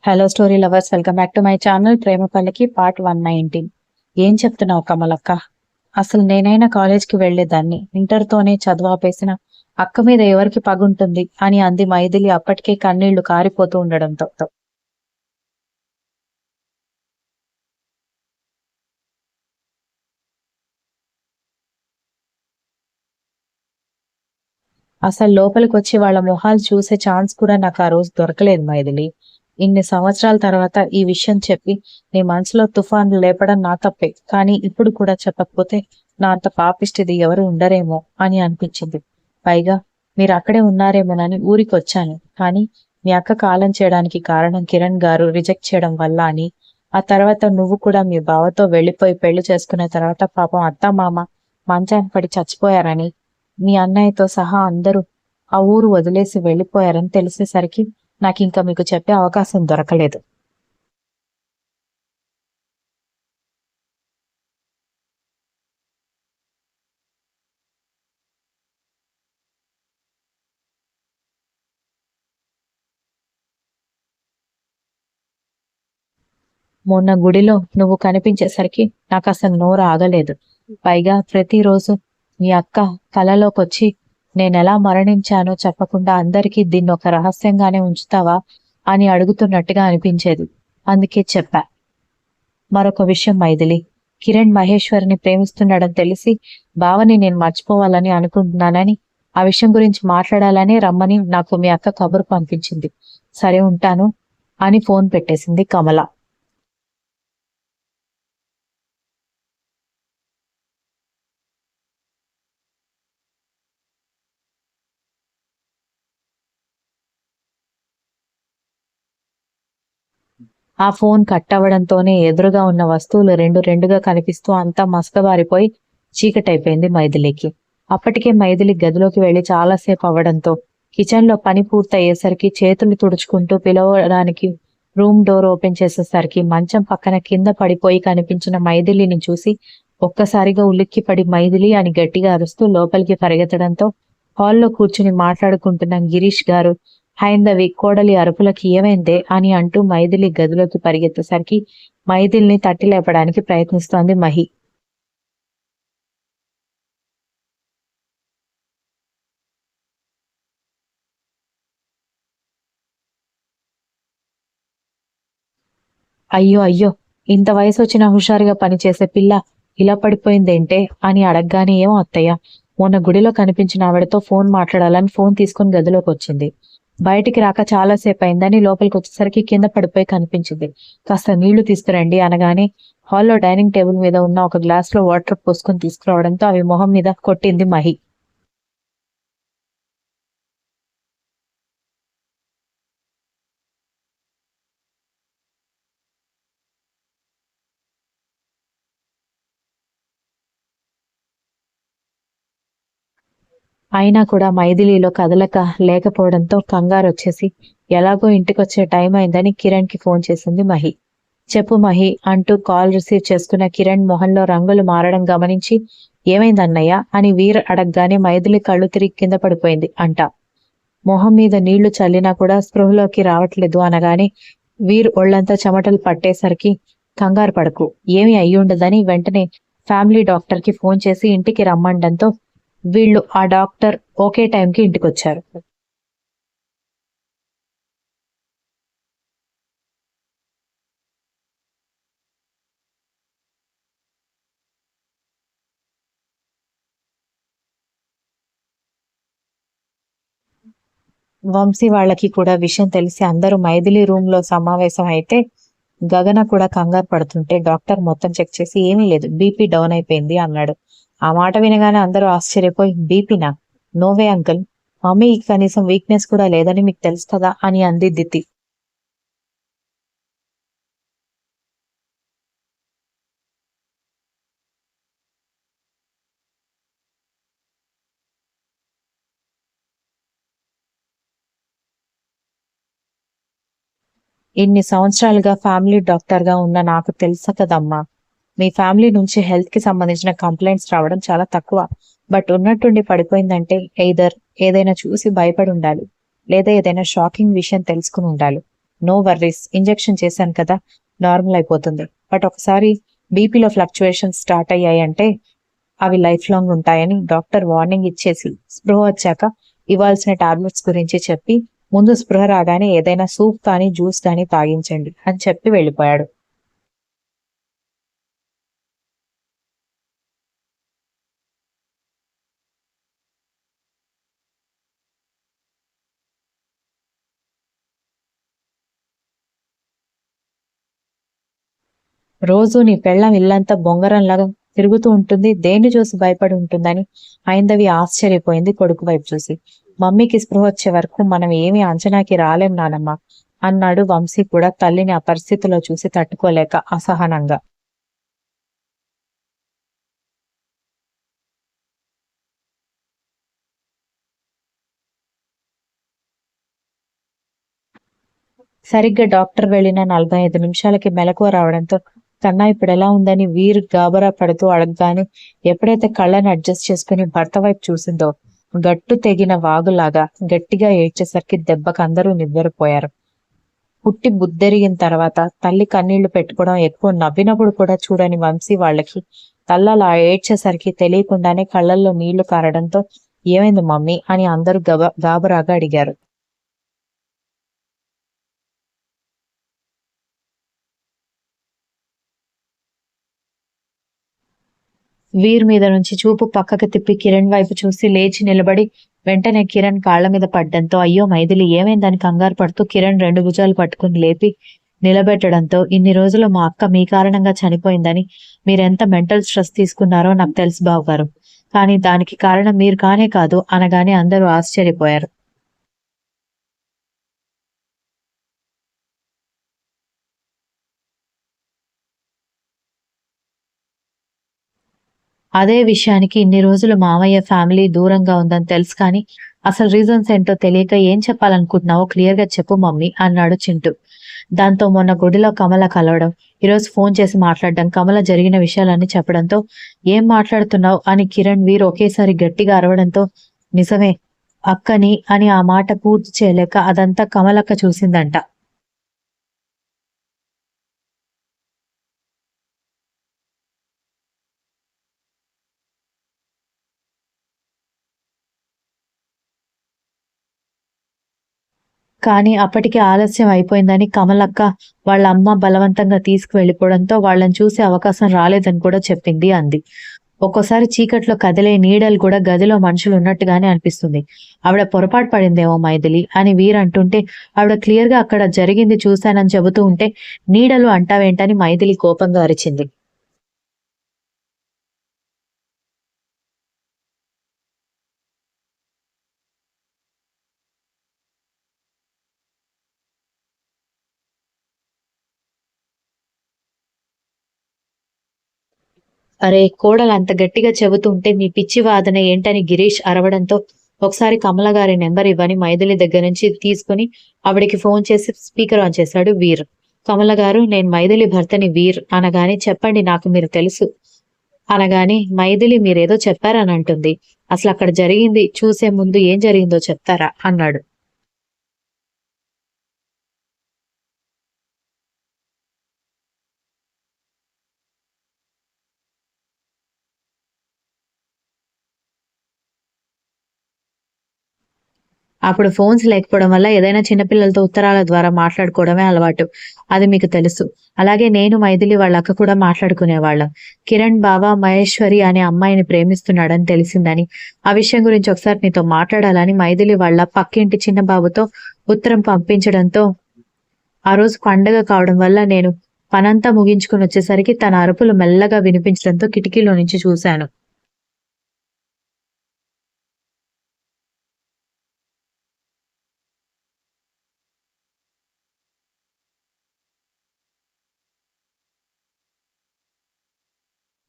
Hello story lovers, welcome back to my channel Prema Pallaki part 119. ఏం చెప్తున్నావు కమలక్క? అసలు నేనైనా కాలేజ్కి వెళ్లేదాన్ని, ఇంటర్తోనే చదువు ఆపేసిన అక్క మీద ఎవరికి పగుంటుంది అని అంది మైథిలి అప్పటికే కన్నీళ్లు కారిపోతూ ఉండడంతో. అసలు లోపలికి వచ్చి వాళ్ళ మొహాలు చూసే ఛాన్స్ కూడా నాకు ఆ రోజు దొరకలేదు మైథిలి. ఇన్ని సంవత్సరాల తర్వాత ఈ విషయం చెప్పి నీ మనసులో తుఫాను లేపడం నా తప్పే, కానీ ఇప్పుడు కూడా చెప్పకపోతే నా అంత పాపిష్టిది ఎవరు ఉండరేమో అని అనిపించింది. పైగా మీరు అక్కడే ఉన్నారేమోనని ఊరికి వచ్చాను, కానీ మీ అక్క కాలం చేయడానికి కారణం కిరణ్ గారు రిజెక్ట్ చేయడం వల్ల అని, ఆ తర్వాత నువ్వు కూడా మీ బావతో వెళ్లిపోయి పెళ్లి చేసుకున్న తర్వాత పాపం అత్త మామ మంచాన్ని పడి చచ్చిపోయారని, మీ అన్నయ్యతో సహా అందరూ ఆ ఊరు వదిలేసి వెళ్లిపోయారని తెలిసేసరికి నాకింకా మీకు చెప్పే అవకాశం దొరకలేదు. మొన్న గుడిలో నువ్వు కనిపించేసరికి నాకు అసలు నోరు ఆగలేదు. పైగా ప్రతిరోజు మీ అక్క కలలోకొచ్చి నేనెలా మరణించానో చెప్పకుండా అందరికీ దీన్ని ఒక రహస్యంగానే ఉంచుతావా అని అడుగుతున్నట్టుగా అనిపించేది. అందుకే చెప్పా. మరొక విషయం మైథిలి, కిరణ్ మహేశ్వరిని ప్రేమిస్తున్నాడని తెలిసి బావని నేను మర్చిపోవాలని అనుకుంటున్నానని, ఆ విషయం గురించి మాట్లాడాలని రమ్మని నాకు మీ అక్క కబురు పంపించింది. సరే ఉంటాను అని ఫోన్ పెట్టేసింది కమల. ఆ ఫోన్ కట్ అవ్వడంతోనే ఎదురుగా ఉన్న వస్తువులు రెండు రెండుగా కనిపిస్తూ అంతా మసకబారిపోయి చీకటైపోయింది మైథిలికి. అప్పటికే మైథిలి గదిలోకి వెళ్లి చాలాసేపు అవ్వడంతో కిచెన్ లో పని పూర్తయ్యేసరికి చేతులు తుడుచుకుంటూ పిలవడానికి రూమ్ డోర్ ఓపెన్ చేసేసరికి మంచం పక్కన కింద పడిపోయి కనిపించిన మైథిలిని చూసి ఒక్కసారిగా ఉలిక్కిపడి మైథిలి అని గట్టిగా అరుస్తూ లోపలికి పరిగెత్తడంతో హాల్లో కూర్చుని మాట్లాడుకుంటున్న గిరీష్ గారు హైందవి కోడలి అరుపులకి ఏమైందే అని అంటూ మైథిలి గదిలోకి పరిగెత్తేసరికి మైథిలిని తట్టి లేపడానికి ప్రయత్నిస్తోంది మహి. అయ్యో అయ్యో, ఇంత వయసు వచ్చిన హుషారుగా పనిచేసే పిల్ల ఇలా పడిపోయిందేంటే అని అడగగానే ఏమో అత్తయ్య, మొన్న గుడిలో కనిపించిన ఆవిడతో ఫోన్ మాట్లాడాలని ఫోన్ తీసుకుని గదిలోకి వచ్చింది. బయటికి రాక చాలాసేపు అయిందని లోపలికి వచ్చేసరికి కింద పడిపోయి కనిపించింది. కాస్త నీళ్లు తీసుకురండి అనగానే హాల్లో డైనింగ్ టేబుల్ మీద ఉన్న ఒక గ్లాస్ లో వాటర్ పోసుకొని తీసుకురావడంతో అవి మొహం మీద కొట్టింది మహి. అయినా కూడా మైథిలిలో కదలక లేకపోవడంతో కంగారు వచ్చేసి ఎలాగో ఇంటికొచ్చే టైం అయిందని కిరణ్ కి ఫోన్ చేసింది మహి. చెప్పు మహి అంటూ కాల్ రిసీవ్ చేసుకున్న కిరణ్ మొహంలో రంగులు మారడం గమనించి ఏమైందన్నయ్య అని వీర్ అడగగానే మైథిలి కళ్ళు తిరిగి కింద పడిపోయింది అంట. మొహం మీద నీళ్లు చల్లినా కూడా స్పృహలోకి రావట్లేదు అనగానే వీర్ ఒళ్లంతా చెమటలు పట్టేసరికి కంగారు పడకు, ఏమీ అయ్యుండదని వెంటనే ఫ్యామిలీ డాక్టర్ కి ఫోన్ చేసి ఇంటికి రమ్మండంతో వీళ్ళు ఆ డాక్టర్ ఒకే టైంకి ఇంటికొచ్చారు. వంశీ వాళ్ళకి కూడా విషయం తెలిసి అందరూ మైథిలి రూమ్ లో సమావేశం అయితే గగన కూడా కంగారు పడుతుంటే డాక్టర్ మొత్తం చెక్ చేసి ఏమీ లేదు, బీపీ డౌన్ అయిపోయింది అన్నాడు. ఆ మాట వినగానే అందరూ ఆశ్చర్యపోయి బీపీనా? నోవే అంకుల్, మమ్మీకి కనీసం వీక్నెస్ కూడా లేదని మీకు తెలుసు కదా అని అంది దితి. ఇన్ని సంవత్సరాలుగా ఫ్యామిలీ డాక్టర్ గా ఉన్న నాకు తెలుసా కదమ్మా, మీ ఫ్యామిలీ నుంచి హెల్త్ కి సంబంధించిన కంప్లైంట్స్ రావడం చాలా తక్కువ. బట్ ఉన్నట్టుండి పడిపోయిందంటే ఎయిదర్ ఏదైనా చూసి భయపడి ఉండాలి, లేదా ఏదైనా షాకింగ్ విషయం తెలుసుకుని ఉండాలి. నో వర్రీస్, ఇంజెక్షన్ చేశాను కదా, నార్మల్ అయిపోతుంది. బట్ ఒకసారి బీపీలో ఫ్లక్చువేషన్స్ స్టార్ట్ అయ్యాయంటే అవి లైఫ్ లాంగ్ ఉంటాయని డాక్టర్ వార్నింగ్ ఇచ్చేసి స్పృహ వచ్చాక ఇవ్వాల్సిన టాబ్లెట్స్ గురించి చెప్పి ముందు స్పృహ రాగానే ఏదైనా సూప్ కానీ జ్యూస్ కానీ తాగించండి అని చెప్పి వెళ్ళిపోయాడు. రోజు నీ పెళ్ళం ఇల్లంతా బొంగరంలాగా తిరుగుతూ ఉంటుంది, దేన్ని చూసి భయపడి ఉంటుందని ఐందవి ఆశ్చర్యపోయింది కొడుకు వైపు చూసి. మమ్మీకి స్పృహ వచ్చే వరకు మనం ఏమీ అంచనాకి రాలేం నానమ్మ అన్నాడు వంశీ కూడా తల్లిని ఆ పరిస్థితిలో చూసి తట్టుకోలేక అసహనంగా. సరిగ్గా డాక్టర్ వెళ్లిన 45 నిమిషాలకి మెలకువ రావడంతో కన్నా ఇప్పుడు ఎలా ఉందని వీరు గాబరా పడుతూ అడగగానే ఎప్పుడైతే కళ్ళని అడ్జస్ట్ చేసుకుని భర్త వైపు చూసిందో గట్టు తెగిన వాగులాగా గట్టిగా ఏడ్చేసరికి దెబ్బకు అందరూ నివ్వెరపోయారు. పుట్టి బుద్ధెరిగిన తర్వాత తల్లి కన్నీళ్లు పెట్టుకోవడం ఎక్కువ, నవ్వినప్పుడు కూడా చూడని వంశీ వాళ్ళకి తల్లలా ఏడ్చేసరికి తెలియకుండానే కళ్ళల్లో నీళ్లు కారడంతో ఏమైంది మమ్మీ అని అందరూ గాబరాగా అడిగారు. వీర్ మీద నుంచి చూపు పక్కకు తిప్పి కిరణ్ వైపు చూసి లేచి నిలబడి వెంటనే కిరణ్ కాళ్ల మీద పడ్డంతో అయ్యో మైథిలి ఏమైందని కంగారు పడుతూ కిరణ్ 2 భుజాలు పట్టుకుని లేపి నిలబెట్టడంతో ఇన్ని రోజులు మా అక్క మీ కారణంగా చనిపోయిందని మీరెంత మెంటల్ స్ట్రెస్ తీసుకున్నారో నాకు తెలుసు బావగారు, కానీ దానికి కారణం మీరు కానే కాదు అనగానే అందరూ ఆశ్చర్యపోయారు. అదే విషయానికి ఇన్ని రోజులు మామయ్య ఫ్యామిలీ దూరంగా ఉందని తెలుసు, కానీ అసలు రీజన్స్ ఏంటో తెలియక ఏం చెప్పాలనుకుంటున్నావో క్లియర్ గా చెప్పు మమ్మీ అన్నాడు చింటూ. దాంతో మొన్న గుడిలో కమల కలవడం, ఈరోజు ఫోన్ చేసి మాట్లాడడం, కమల జరిగిన విషయాలన్నీ చెప్పడంతో ఏం మాట్లాడుతున్నావు అని కిరణ్ వీర్ ఒకేసారి గట్టిగా అరవడంతో నిజమే అక్కని అని ఆ మాట పూర్తి చేయలేక అదంతా కమలక్క చూసిందంట. కానీ అప్పటికి ఆలస్యం అయిపోయిందని కమలక్క వాళ్ళ అమ్మ బలవంతంగా తీసుకువెళ్ళిపోవడంతో వాళ్ళని చూసే అవకాశం రాలేదని కూడా చెప్పింది అంది. ఒక్కోసారి చీకట్లో కదిలే నీడలు కూడా గదిలో మనుషులు ఉన్నట్టుగానే అనిపిస్తుంది. ఆవిడ పొరపాటు పడిందేమో మైథిలి అని వీర్ అంటుంటే ఆవిడ క్లియర్ గా అక్కడ జరిగింది చూశానని చెబుతూ ఉంటే నీడలు అంటావేంటని మైథిలి కోపంగా అరిచింది. అరే కోడలు అంత గట్టిగా చెబుతుంటే మీ పిచ్చి వాదన ఏంటని గిరీష్ అరవడంతో ఒకసారి కమల గారి నెంబర్ ఇవ్వని మైథిలి దగ్గర నుంచి తీసుకుని ఆవిడికి ఫోన్ చేసి స్పీకర్ ఆన్ చేశాడు వీర్. కమల గారు, నేను మైథిలి భర్తని వీర్ అనగానే చెప్పండి నాకు మీరు తెలుసు అనగానే మైథిలి మీరేదో చెప్పారని అంటుంది, అసలు అక్కడ జరిగింది చూసే ముందు ఏం జరిగిందో చెప్తారా అన్నాడు. అప్పుడు ఫోన్స్ లేకపోవడం వల్ల ఏదైనా చిన్నపిల్లలతో ఉత్తరాల ద్వారా మాట్లాడుకోవడమే అలవాటు, అది మీకు తెలుసు. అలాగే నేను మైథిలి వాళ్ళ అక్క కూడా మాట్లాడుకునేవాళ్ళం. కిరణ్ బావ మహేశ్వరి అనే అమ్మాయిని ప్రేమిస్తున్నాడని తెలిసిందని, ఆ విషయం గురించి ఒకసారి నీతో మాట్లాడాలని మైథిలి వాళ్ళ పక్కింటి చిన్న బాబుతో ఉత్తరం పంపించడంతో ఆ రోజు పండగ కావడం వల్ల నేను పనంతా ముగించుకుని వచ్చేసరికి తన అరుపులు మెల్లగా వినిపించడంతో కిటికీలో నుంచి చూశాను.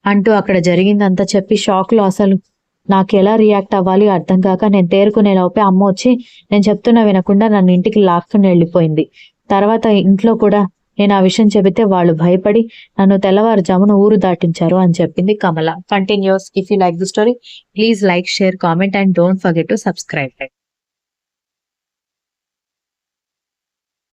అంటూ అక్కడ జరిగిందంతా చెప్పి షాక్ లో అసలు నాకు ఎలా రియాక్ట్ అవ్వాలి అర్థం కాక నేను తేరుకునే లోపే అమ్మ వచ్చి నేను చెప్తున్నా వినకుండా నన్ను ఇంటికి లాక్కుని వెళ్ళిపోయింది. తర్వాత ఇంట్లో కూడా నేను ఆ విషయం చెబితే వాళ్ళు భయపడి నన్ను తెల్లవారుజామున ఊరు దాటించారు అని చెప్పింది Kamala. Continues. If you like the story please like, share, comment and don't forget to subscribe.